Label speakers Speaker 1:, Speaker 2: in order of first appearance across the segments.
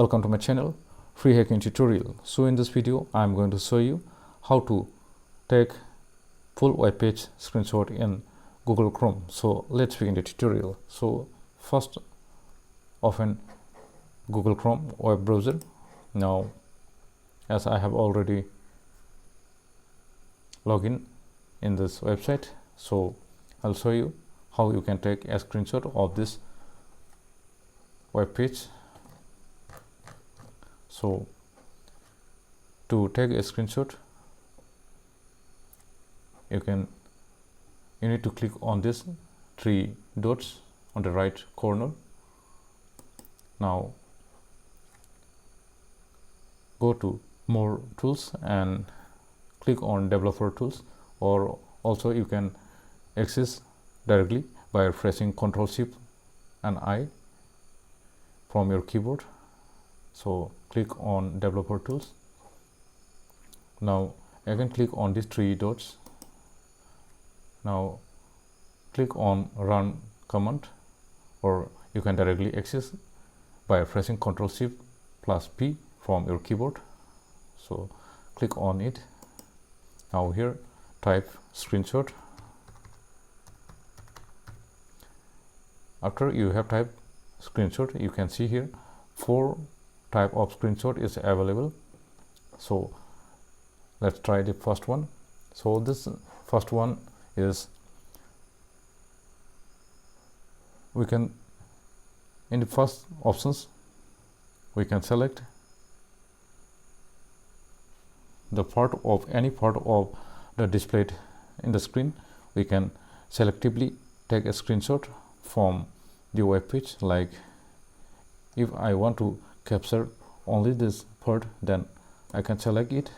Speaker 1: Welcome to my channel, Free Hacking Tutorial. So in this video I am going to show you how to take full web page screenshot in Google Chrome. So let's begin the tutorial. So first, open Google Chrome web browser. Now, as I have already logged in this website, so I'll show you how you can take a screenshot of this web page. So to take a screenshot, you need to click on this three dots on the right corner. Now go to more tools and click on developer tools, or also you can access directly by pressing Ctrl Shift and I from your keyboard. So click on developer tools. Now again click on these three dots. Now click on run command, or you can directly access by pressing Ctrl Shift plus P from your keyboard. So click on it. Now here type screenshot. After you have typed screenshot, you can see here 4 type of screenshot is available. So let's try the first one. So this first one is, we can, in the first options, we can select the part of any part of the displayed in the screen. We can selectively take a screenshot from the web page. Like if I want to capture only this part, then I can select it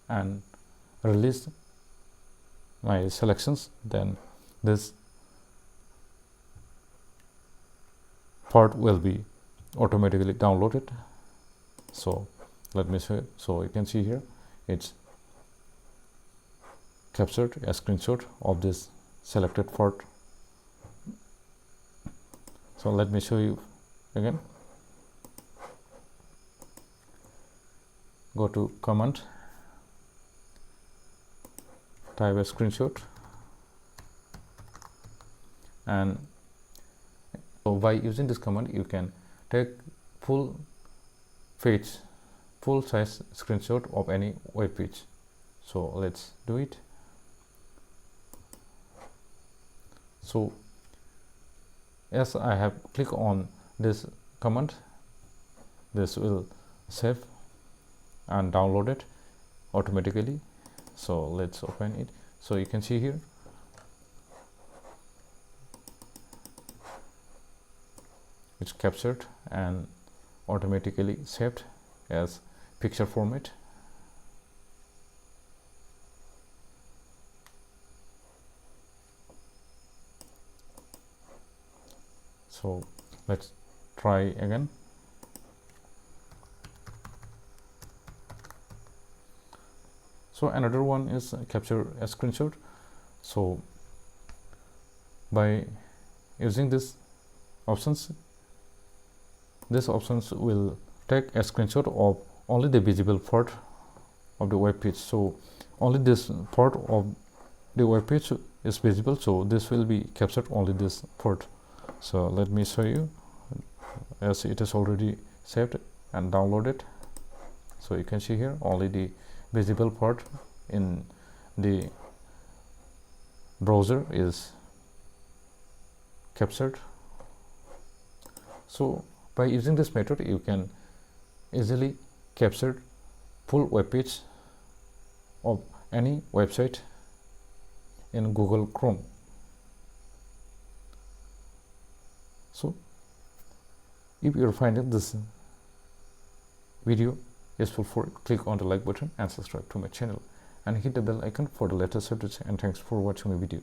Speaker 1: and release my selections. Then this part will be automatically downloaded. So let me show you. So you can see here it's captured a screenshot of this selected part. So let me show you again. Go to command, type a screenshot, and so by using this command you can take full size screenshot of any web page. So let's do it. So as I have clicked on this command, this will save and download it automatically. So let's open it. So you can see here it's captured and automatically saved as picture format. So let's try again. So another one is capture a screenshot. So by using this options will take a screenshot of only the visible part of the web page. So only this part of the web page is visible, so this will be captured only this part. So let me show you, as it is already saved and downloaded. So you can see here only the visible part in the browser is captured. So by using this method you can easily capture full web page of any website in Google Chrome. So if you are finding this video useful for you, click on the like button and subscribe to my channel and hit the bell icon for the latest updates, and thanks for watching my video.